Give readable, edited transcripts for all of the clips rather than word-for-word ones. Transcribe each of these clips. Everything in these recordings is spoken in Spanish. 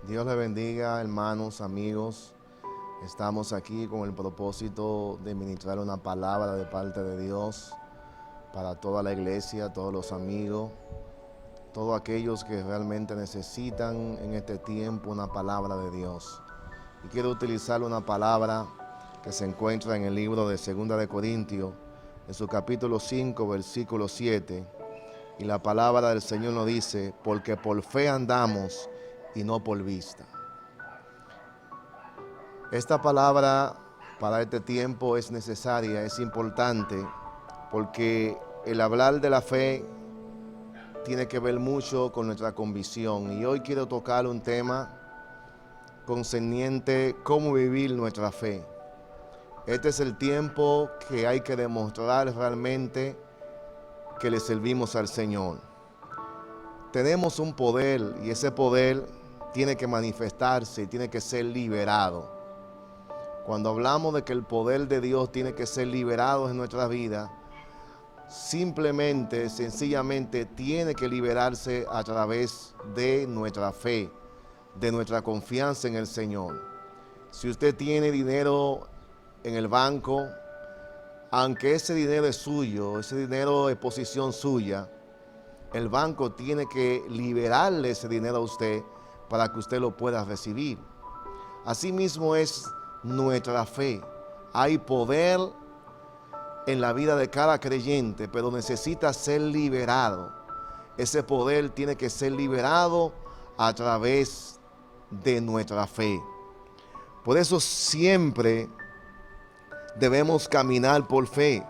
Dios le bendiga, hermanos, amigos. Estamos aquí con el propósito de ministrar una palabra de parte de Dios para toda la iglesia, todos los amigos, todos aquellos que realmente necesitan en este tiempo una palabra de Dios. Y quiero utilizar una palabra que se encuentra en el libro de 2 de Corintios, en su capítulo 5, versículo 7. Y la palabra del Señor nos dice: porque por fe andamos y no por vista. Esta palabra para este tiempo es necesaria, es importante, porque el hablar de la fe tiene que ver mucho con nuestra convicción. Y hoy quiero tocar un tema concerniente cómo vivir nuestra fe. Este es el tiempo que hay que demostrar realmente que le servimos al Señor. Tenemos un poder y ese poder tiene que manifestarse, tiene que ser liberado. Cuando hablamos de que el poder de Dios tiene que ser liberado en nuestras vidas, simplemente, sencillamente, tiene que liberarse a través de nuestra fe, de nuestra confianza en el Señor. Si usted tiene dinero en el banco, aunque ese dinero es suyo, ese dinero es posición suya, el banco tiene que liberarle ese dinero a usted para que usted lo pueda recibir. Asimismo es nuestra fe. Hay poder en la vida de cada creyente, pero necesita ser liberado. Ese poder tiene que ser liberado a través de nuestra fe. Por eso siempre debemos caminar por fe.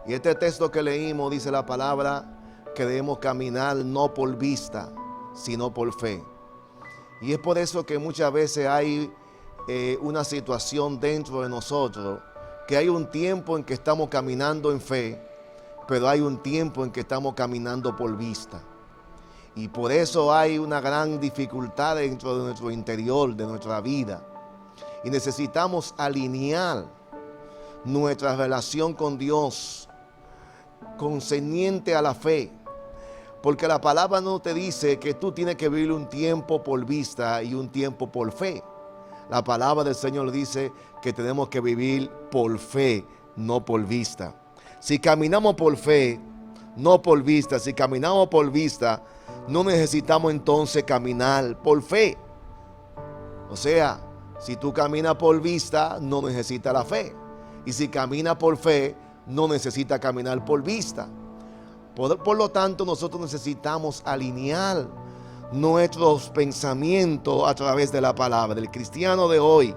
Y este texto que leímos dice la palabra que debemos caminar no por vista, sino por fe. Y es por eso que muchas veces hay una situación dentro de nosotros, que hay un tiempo en que estamos caminando en fe, pero hay un tiempo en que estamos caminando por vista. Y por eso hay una gran dificultad dentro de nuestro interior, de nuestra vida. Y necesitamos alinear nuestra relación con Dios concerniente a la fe. Porque la palabra no te dice que tú tienes que vivir un tiempo por vista y un tiempo por fe. La palabra del Señor dice que tenemos que vivir por fe, no por vista. Si caminamos por fe, no por vista, si caminamos por vista, no necesitamos entonces caminar por fe. O sea, si tú caminas por vista, no necesitas la fe. Y si caminas por fe, no necesitas caminar por vista. Por lo tanto, nosotros necesitamos alinear nuestros pensamientos a través de la palabra. El cristiano de hoy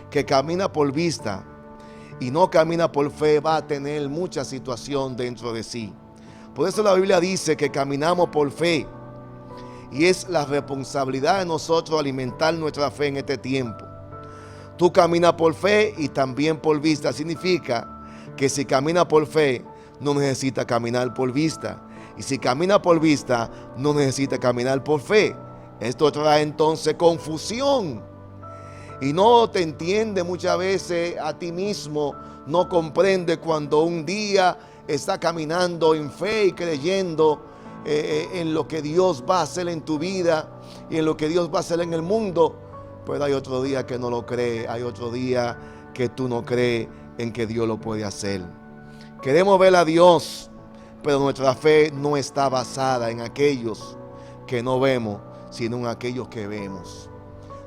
que camina por vista y no camina por fe va a tener mucha situación dentro de sí. Por eso la Biblia dice que caminamos por fe y es la responsabilidad de nosotros alimentar nuestra fe en este tiempo. Tú caminas por fe y también por vista. Significa que si caminas por fe, no necesita caminar por vista. Y si camina por vista, no necesita caminar por fe. Esto trae entonces confusión. Y no te entiende muchas veces a ti mismo. No comprende cuando un día está caminando en fe y creyendo en lo que Dios va a hacer en tu vida y en lo que Dios va a hacer en el mundo. Pero hay otro día que no lo cree. Hay otro día que tú no crees en que Dios lo puede hacer. Queremos ver a Dios, pero nuestra fe no está basada en aquellos que no vemos, sino en aquellos que vemos.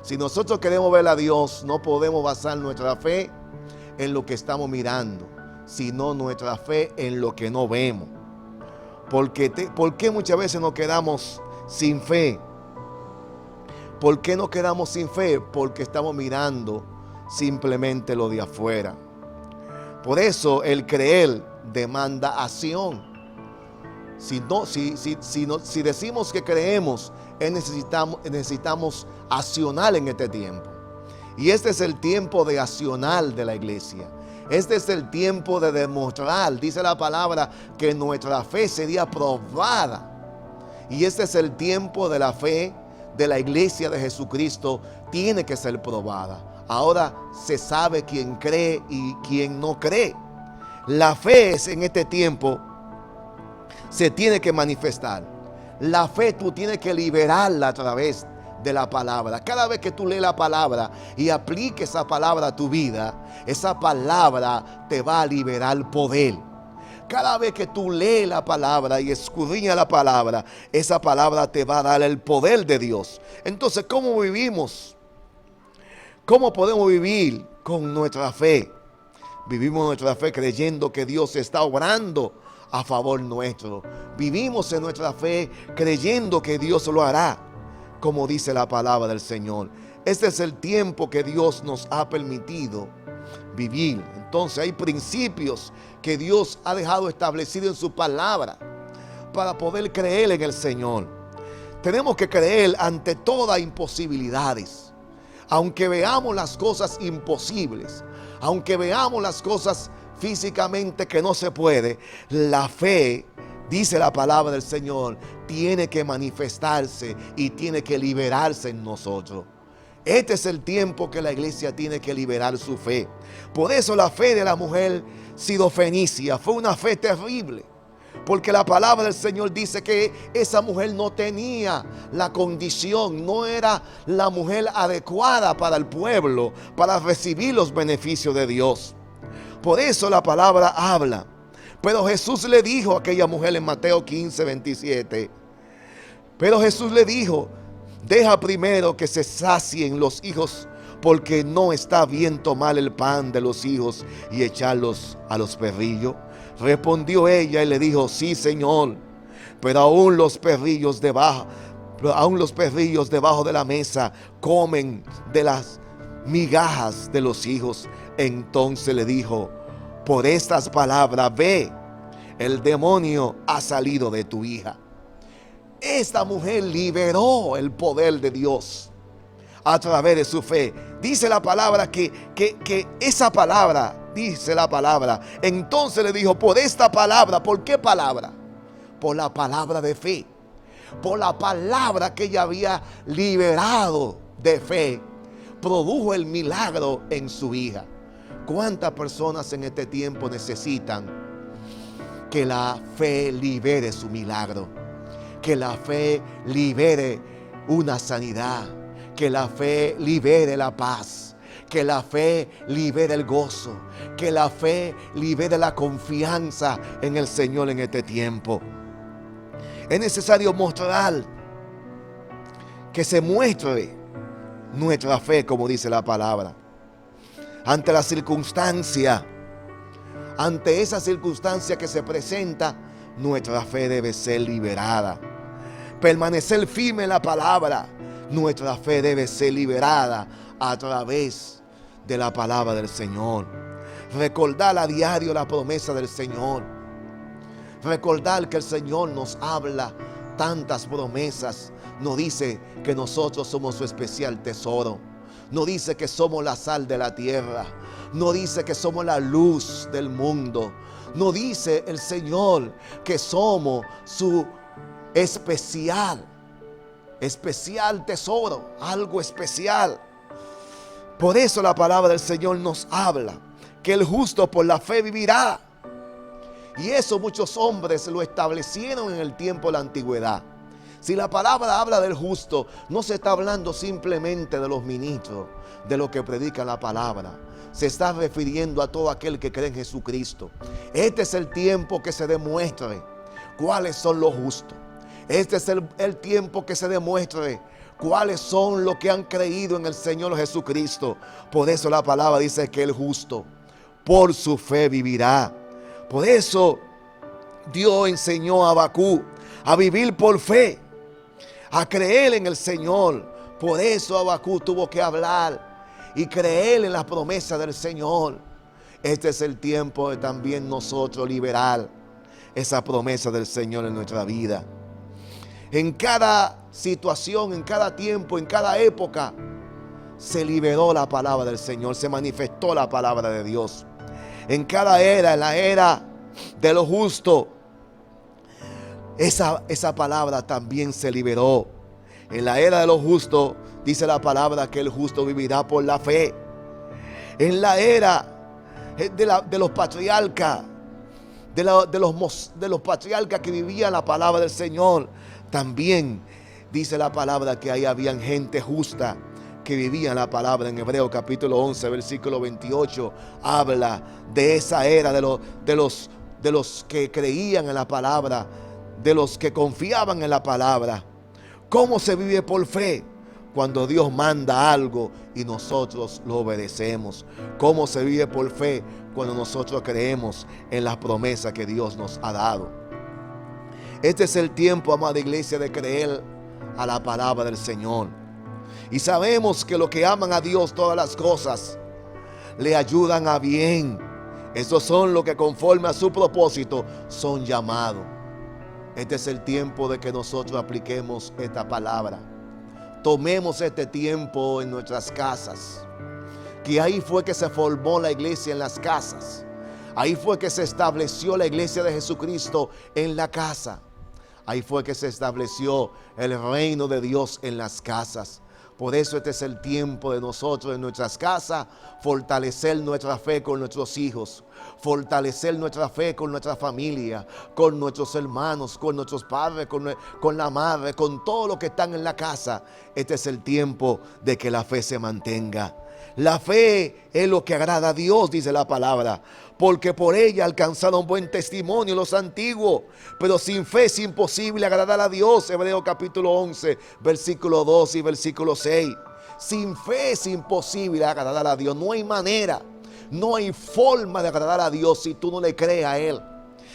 Si nosotros queremos ver a Dios, no podemos basar nuestra fe en lo que estamos mirando, sino nuestra fe en lo que no vemos. ¿Por qué muchas veces nos quedamos sin fe? ¿Por qué nos quedamos sin fe? Porque estamos mirando simplemente lo de afuera. Por eso el creer demanda acción. Si decimos que creemos, necesitamos accionar en este tiempo. Y este es el tiempo de accionar de la iglesia. Este es el tiempo de demostrar, dice la palabra, que nuestra fe sería probada. Y este es el tiempo de la fe de la iglesia de Jesucristo, tiene que ser probada. Ahora se sabe quién cree y quién no cree. La fe en este tiempo se tiene que manifestar. La fe tú tienes que liberarla a través de la palabra. Cada vez que tú lees la palabra y apliques esa palabra a tu vida, esa palabra te va a liberar poder. Cada vez que tú lees la palabra y escudriñas la palabra, esa palabra te va a dar el poder de Dios. Entonces, ¿cómo vivimos? ¿Cómo podemos vivir con nuestra fe? Vivimos nuestra fe creyendo que Dios está obrando a favor nuestro. Vivimos en nuestra fe creyendo que Dios lo hará, como dice la palabra del Señor. Este es el tiempo que Dios nos ha permitido vivir. Entonces hay principios que Dios ha dejado establecidos en su palabra para poder creer en el Señor. Tenemos que creer ante todas imposibilidades. Aunque veamos las cosas imposibles, aunque veamos las cosas físicamente que no se puede, la fe, dice la palabra del Señor, tiene que manifestarse y tiene que liberarse en nosotros. Este es el tiempo que la iglesia tiene que liberar su fe. Por eso la fe de la mujer sidofenicia fue una fe terrible. Porque la palabra del Señor dice que esa mujer no tenía la condición, no era la mujer adecuada para el pueblo, para recibir los beneficios de Dios. Por eso la palabra habla. Pero Jesús le dijo a aquella mujer en Mateo 15, 27. Pero Jesús le dijo: deja primero que se sacien los hijos, porque no está bien tomar el pan de los hijos y echarlos a los perrillos. Respondió ella y le dijo: sí, Señor, pero aún los perrillos debajo de la mesa comen de las migajas de los hijos. Entonces le dijo: por estas palabras, ve, el demonio ha salido de tu hija. Esta mujer liberó el poder de Dios a través de su fe. Dice la palabra que esa palabra, dice la palabra. Entonces le dijo: por esta palabra. ¿Por qué palabra? Por la palabra de fe. Por la palabra que ella había liberado de fe, produjo el milagro en su hija. ¿Cuántas personas en este tiempo necesitan que la fe libere su milagro? Que la fe libere una sanidad. Que la fe libere la paz. Que la fe libere el gozo. Que la fe libere la confianza en el Señor en este tiempo. Es necesario mostrar, que se muestre nuestra fe, como dice la palabra. Ante la circunstancia, ante esa circunstancia que se presenta, nuestra fe debe ser liberada. Permanecer firme en la palabra. Nuestra fe debe ser liberada a través de la palabra del Señor. Recordar a diario la promesa del Señor. Recordar que el Señor nos habla tantas promesas. Nos dice que nosotros somos su especial tesoro. Nos dice que somos la sal de la tierra. Nos dice que somos la luz del mundo. Nos dice el Señor que somos su especial tesoro, algo especial. Por eso la palabra del Señor nos habla que el justo por la fe vivirá. Y eso muchos hombres lo establecieron en el tiempo de la antigüedad. Si la palabra habla del justo, no se está hablando simplemente de los ministros, de los que predican la palabra. Se está refiriendo a todo aquel que cree en Jesucristo. Este es el tiempo que se demuestre cuáles son los justos. Este es el tiempo que se demuestre cuáles son los que han creído en el Señor Jesucristo. Por eso la palabra dice que el justo por su fe vivirá. Por eso Dios enseñó a Habacuc a vivir por fe, a creer en el Señor. Por eso Habacuc tuvo que hablar y creer en las promesas del Señor. Este es el tiempo de también nosotros liberar esa promesa del Señor en nuestra vida. En cada situación, en cada tiempo, en cada época, se liberó la palabra del Señor, se manifestó la palabra de Dios. En cada era, en la era de lo justo, esa palabra también se liberó. En la era de los justos, dice la palabra que el justo vivirá por la fe. En la era de los patriarcas, de los patriarcas que vivían la palabra del Señor, también Dice la palabra que ahí habían gente justa que vivían la palabra. En Hebreos capítulo 11, versículo 28, habla de esa era de los que creían en la palabra, de los que confiaban en la palabra. ¿Cómo se vive por fe? Cuando Dios manda algo y nosotros lo obedecemos. ¿Cómo se vive por fe? Cuando nosotros creemos en las promesas que Dios nos ha dado. Este es el tiempo, amada iglesia, de creer a la palabra del Señor. Y sabemos que los que aman a Dios, todas las cosas le ayudan a bien. Esos son los que conforme a su propósito son llamados. Este es el tiempo de que nosotros apliquemos esta palabra. Tomemos este tiempo en nuestras casas. Que ahí fue que se formó la iglesia, en las casas. Ahí fue que se estableció la iglesia de Jesucristo en la casa. Ahí fue que se estableció el reino de Dios en las casas. Por eso este es el tiempo de nosotros en nuestras casas, fortalecer nuestra fe con nuestros hijos, fortalecer nuestra fe con nuestra familia, con nuestros hermanos, con nuestros padres, con la madre, con todos los que están en la casa. Este es el tiempo de que la fe se mantenga. La fe es lo que agrada a Dios, dice la palabra, porque por ella alcanzaron buen testimonio los antiguos. Pero sin fe es imposible agradar a Dios. Hebreos capítulo 11, versículo 2 y versículo 6. Sin fe es imposible agradar a Dios. No hay manera, no hay forma de agradar a Dios si tú no le crees a Él.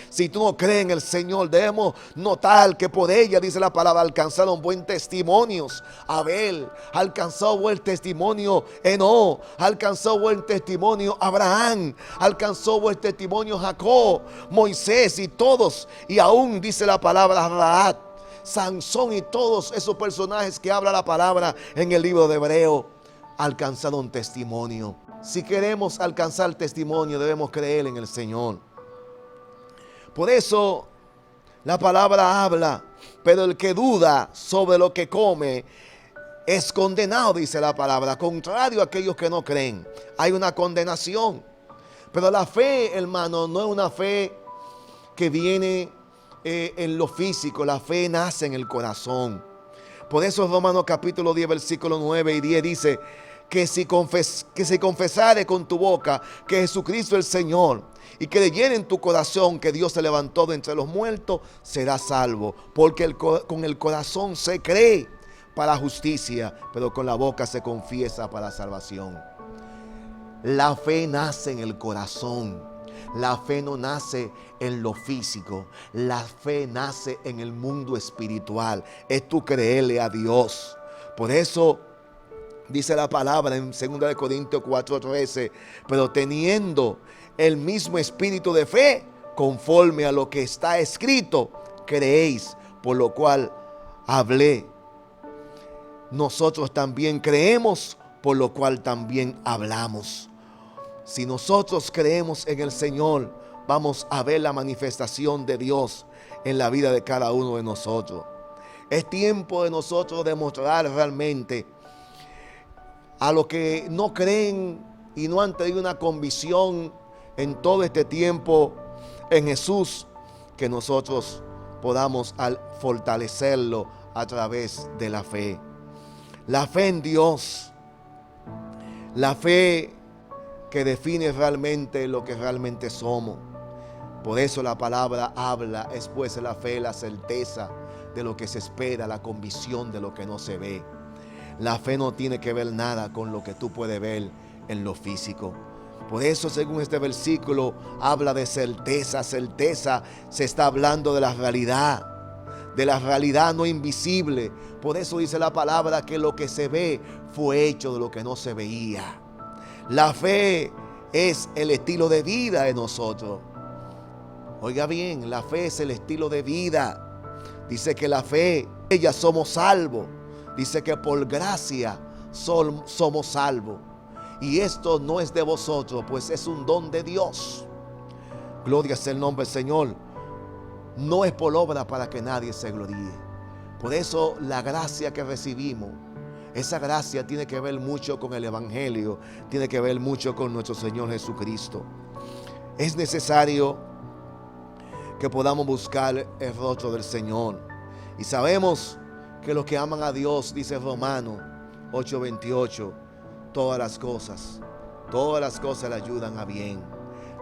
Si tú no crees en el Señor, debemos notar que por ella, dice la palabra, alcanzaron buen testimonios. Abel alcanzó buen testimonio. Enoc alcanzó buen testimonio. Abraham alcanzó buen testimonio. Jacob, Moisés y todos. Y aún dice la palabra Rahab, Sansón y todos esos personajes que habla la palabra en el libro de Hebreos alcanzaron testimonio. Si queremos alcanzar testimonio, debemos creer en el Señor. Por eso la palabra habla, pero el que duda sobre lo que come es condenado, dice la palabra, contrario a aquellos que no creen. Hay una condenación. Pero la fe, hermano, no es una fe que viene en lo físico. La fe nace en el corazón. Por eso Romanos capítulo 10, versículo 9 y 10 dice que si confesare con tu boca que Jesucristo es el Señor, y creyere en tu corazón que Dios se levantó de entre los muertos, serás salvo. Porque con el corazón se cree para justicia, pero con la boca se confiesa para salvación. La fe nace en el corazón. La fe no nace en lo físico. La fe nace en el mundo espiritual. Es tú creerle a Dios. Por eso dice la palabra en 2 Corintios 4:13, pero teniendo el mismo espíritu de fe, conforme a lo que está escrito, creéis, por lo cual hablé. Nosotros también creemos, por lo cual también hablamos. Si nosotros creemos en el Señor, vamos a ver la manifestación de Dios en la vida de cada uno de nosotros. Es tiempo de nosotros demostrar realmente a los que no creen y no han tenido una convicción en todo este tiempo en Jesús, que nosotros podamos fortalecerlo a través de la fe. La fe en Dios, la fe que define realmente lo que realmente somos. Por eso la palabra habla, es pues la fe, la certeza de lo que se espera, la convicción de lo que no se ve. La fe no tiene que ver nada con lo que tú puedes ver en lo físico. Por eso, según este versículo, habla de certeza. Certeza se está hablando de la realidad no invisible. Por eso dice la palabra que lo que se ve fue hecho de lo que no se veía. La fe es el estilo de vida de nosotros. Oiga bien, la fe es el estilo de vida. Dice que la fe, ella somos salvos. Dice que por gracia somos salvos. Y esto no es de vosotros, pues es un don de Dios. Gloria sea el nombre del Señor. No es por obra para que nadie se gloríe. Por eso la gracia que recibimos, esa gracia tiene que ver mucho con el Evangelio, tiene que ver mucho con nuestro Señor Jesucristo. Es necesario que podamos buscar el rostro del Señor. Y sabemos que los que aman a Dios, dice Romanos 8:28, todas las cosas le ayudan a bien.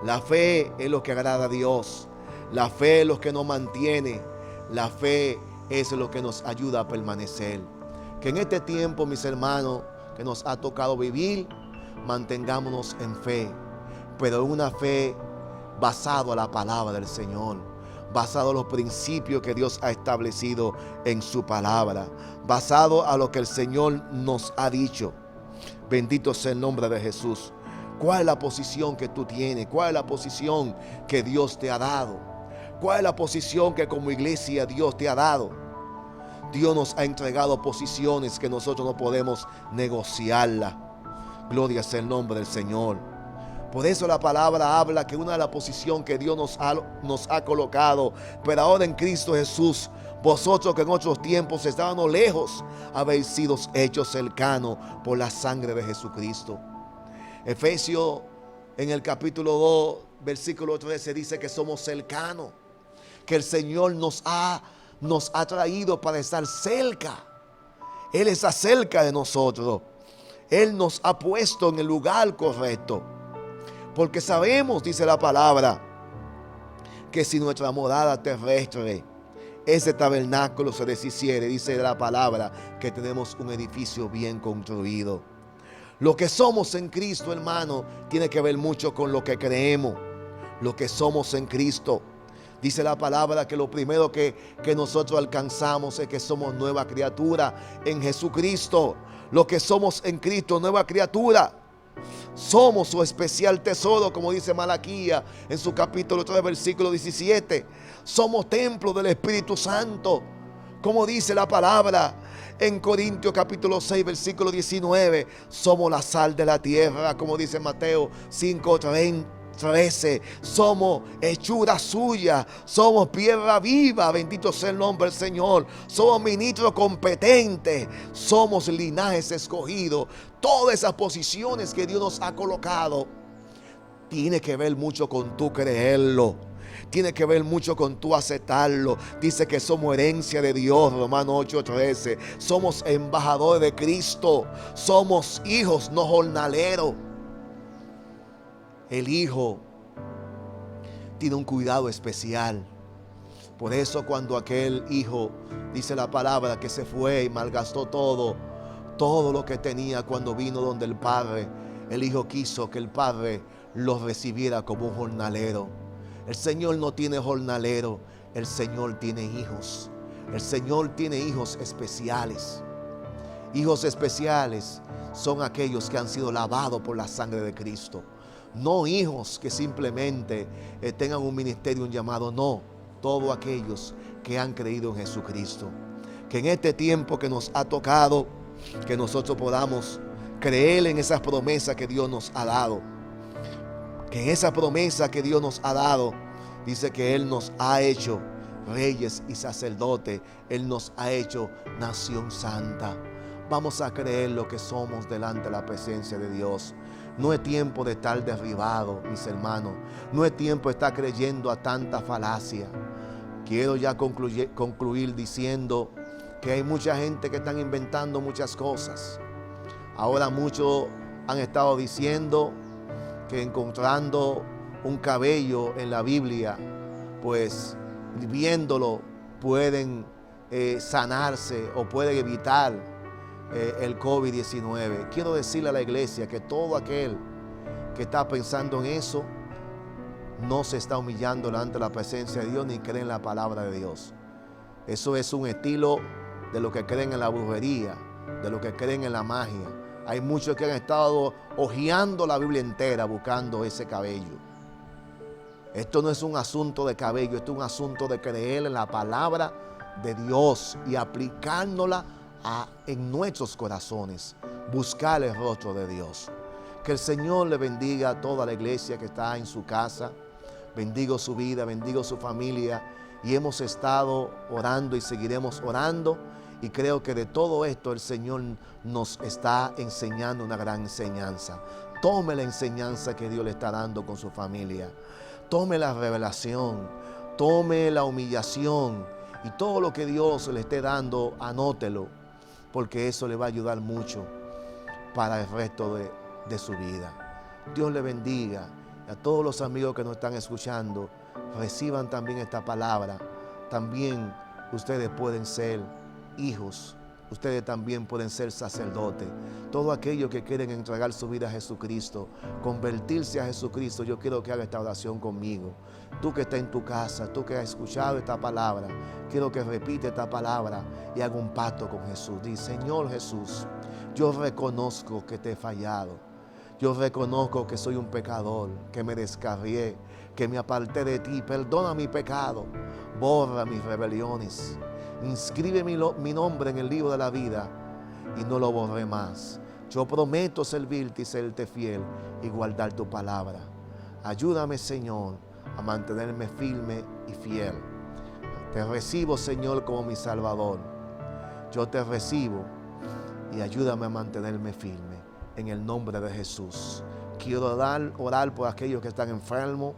La fe es lo que agrada a Dios. La fe es lo que nos mantiene. La fe es lo que nos ayuda a permanecer. Que en este tiempo, mis hermanos, que nos ha tocado vivir, mantengámonos en fe, pero en una fe basado a la palabra del Señor, basado a los principios que Dios ha establecido en su palabra, basado a lo que el Señor nos ha dicho. Bendito sea el nombre de Jesús. ¿Cuál es la posición que tú tienes? ¿Cuál es la posición que Dios te ha dado? ¿Cuál es la posición que como iglesia Dios te ha dado? Dios nos ha entregado posiciones que nosotros no podemos negociarlas. Gloria sea el nombre del Señor. Por eso la palabra habla que una de las posiciones que Dios nos ha colocado, pero ahora en Cristo Jesús, vosotros que en otros tiempos estábamos lejos, habéis sido hechos cercanos por la sangre de Jesucristo. Efesios en el capítulo 2, versículo 13 dice que somos cercanos, que el Señor nos ha traído para estar cerca. Él está cerca de nosotros. Él nos ha puesto en el lugar correcto. Porque sabemos, dice la palabra, que si nuestra morada terrestre, ese tabernáculo se deshiciere, dice la palabra, que tenemos un edificio bien construido. Lo que somos en Cristo, hermano, tiene que ver mucho con lo que creemos. Lo que somos en Cristo. Dice la palabra que lo primero que nosotros alcanzamos es que somos nueva criatura en Jesucristo. Lo que somos en Cristo, nueva criatura. Somos su especial tesoro, como dice Malaquías en su capítulo 3, versículo 17. Somos templo del Espíritu Santo, como dice la palabra en Corintios capítulo 6, versículo 19. Somos la sal de la tierra, como dice Mateo 5:13. Somos hechura suya, somos piedra viva, bendito sea el nombre del Señor. Somos ministros competentes, somos linajes escogidos. Todas esas posiciones que Dios nos ha colocado tiene que ver mucho con tú creerlo. Tiene que ver mucho con tú aceptarlo. Dice que somos herencia de Dios, Romanos 8:13. Somos embajadores de Cristo. Somos hijos, no jornaleros. El hijo tiene un cuidado especial. Por eso cuando aquel hijo, dice la palabra, que se fue y malgastó todo lo que tenía cuando vino donde el padre, el hijo quiso que el padre lo recibiera como un jornalero. El Señor no tiene jornalero, el Señor tiene hijos. El Señor tiene hijos especiales. Hijos especiales son aquellos que han sido lavados por la sangre de Cristo. No hijos que simplemente tengan un ministerio, un llamado. No, todos aquellos que han creído en Jesucristo. Que en este tiempo que nos ha tocado, que nosotros podamos creer en esas promesas que Dios nos ha dado. Que en esa promesa que Dios nos ha dado, dice que Él nos ha hecho reyes y sacerdotes. Él nos ha hecho nación santa. Vamos a creer lo que somos delante de la presencia de Dios. No es tiempo de estar derribado, mis hermanos. No es tiempo de estar creyendo a tanta falacia. Quiero ya concluir diciendo que hay mucha gente que están inventando muchas cosas. Ahora muchos han estado diciendo que encontrando un cabello en la Biblia, pues viéndolo pueden sanarse o pueden evitar el COVID-19. Quiero decirle a la iglesia que todo aquel que está pensando en eso no se está humillando delante de la presencia de Dios ni cree en la palabra de Dios. Eso es un estilo de lo que creen en la brujería, de lo que creen en la magia. Hay muchos que han estado hojeando la Biblia entera buscando ese cabello. Esto no es un asunto de cabello, esto es un asunto de creer en la palabra de Dios y aplicándola en nuestros corazones, buscar el rostro de Dios. Que el Señor le bendiga a toda la iglesia que está en su casa. Bendigo su vida, bendigo su familia. Y hemos estado orando y seguiremos orando. Y creo que de todo esto el Señor nos está enseñando una gran enseñanza. Tome la enseñanza que Dios le está dando con su familia. Tome la revelación. Tome la humillación Y todo lo que Dios le esté dando, anótelo, porque eso le va a ayudar mucho para el resto de su vida. Dios le bendiga. Y a todos los amigos que nos están escuchando, reciban también esta palabra. También ustedes pueden ser hijos. Ustedes también pueden ser sacerdotes. Todos aquellos que quieren entregar su vida a Jesucristo, convertirse a Jesucristo, yo quiero que haga esta oración conmigo. Tú que estás en tu casa, tú que has escuchado esta palabra, quiero que repite esta palabra y haga un pacto con Jesús. Dice: Señor Jesús, yo reconozco que te he fallado. Yo reconozco que soy un pecador, que me descarrié, que me aparté de ti. Perdona mi pecado, borra mis rebeliones. Inscribe mi nombre en el libro de la vida y no lo borré más. Yo prometo servirte y serte fiel y guardar tu palabra. Ayúdame, Señor, a mantenerme firme y fiel. Te recibo, Señor, como mi Salvador. Yo te recibo y ayúdame a mantenerme firme. En el nombre de Jesús. Quiero orar por aquellos que están enfermos.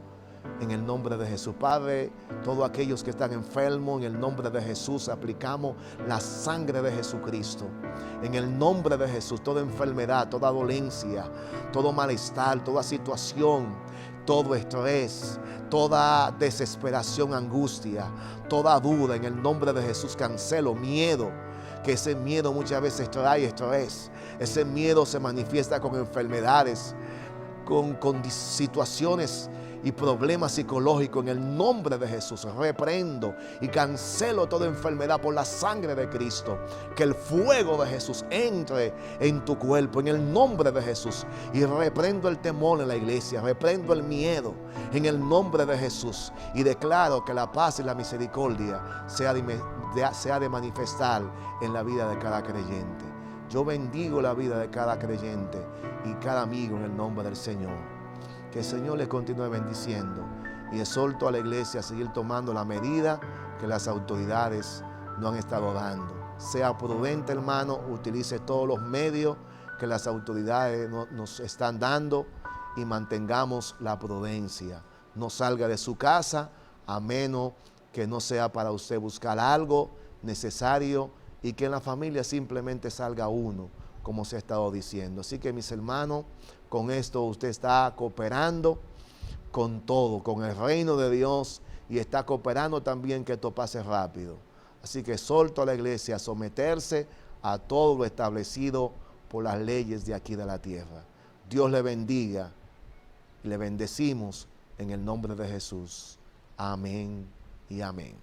En el nombre de Jesús, Padre, todos aquellos que están enfermos, en el nombre de Jesús, aplicamos la sangre de Jesucristo. En el nombre de Jesús, toda enfermedad, toda dolencia, todo malestar, toda situación, todo estrés, toda desesperación, angustia, toda duda, en el nombre de Jesús, cancelo miedo. Que ese miedo muchas veces trae estrés. Ese miedo se manifiesta con enfermedades, con situaciones y problemas psicológicos. En el nombre de Jesús reprendo y cancelo toda enfermedad por la sangre de Cristo. Que el fuego de Jesús entre en tu cuerpo en el nombre de Jesús. Y reprendo el temor en la iglesia, reprendo el miedo en el nombre de Jesús. Y declaro que la paz y la misericordia sea de manifestar en la vida de cada creyente. Yo bendigo la vida de cada creyente y cada amigo en el nombre del Señor. Que el Señor les continúe bendiciendo y exhorto a la iglesia a seguir tomando la medida que las autoridades nos han estado dando. Sea prudente, hermano, utilice todos los medios que las autoridades nos están dando y mantengamos la prudencia. No salga de su casa a menos que no sea para usted buscar algo necesario y que en la familia simplemente salga uno, como se ha estado diciendo. Así que, mis hermanos, con esto usted está cooperando con todo, con el reino de Dios, y está cooperando también que esto pase rápido. Así que exhorto a la iglesia a someterse a todo lo establecido por las leyes de aquí de la tierra. Dios le bendiga y le bendecimos en el nombre de Jesús. Amén y amén.